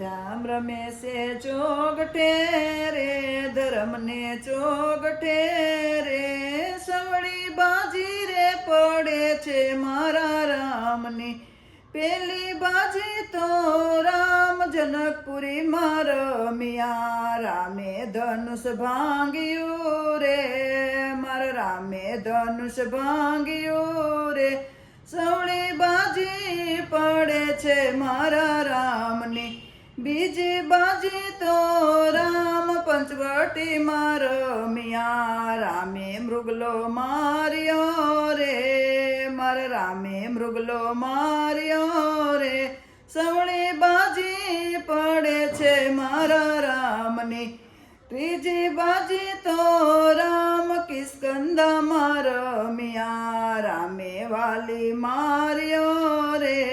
રામ રમે છે ચોગઠે રે, ધર્મને ચોગઠે રે, સવળી બાજી રે પડે છે મારા રામની. પેલી બાજી તો રામ જનકપુરી માં રમ્યા, રામે ધનુષ ભાંગ્યું રે, મારા રામે ધનુષ ભાંગ્યું રે, સવળી બાજી પડે છે મારા રામની. બીજી બાજી તો રામ પંચવટી માં રમ્યા, રામે મૃગલો માર્યો રે, મારા રામે મૃગલો માર્યો રે, સવળી બાજી પડે છે મારા રામની. ત્રીજી બાજી તો રામ કિસ્કંદા માં રમ્યા, રામે વાલી માર્યો રે.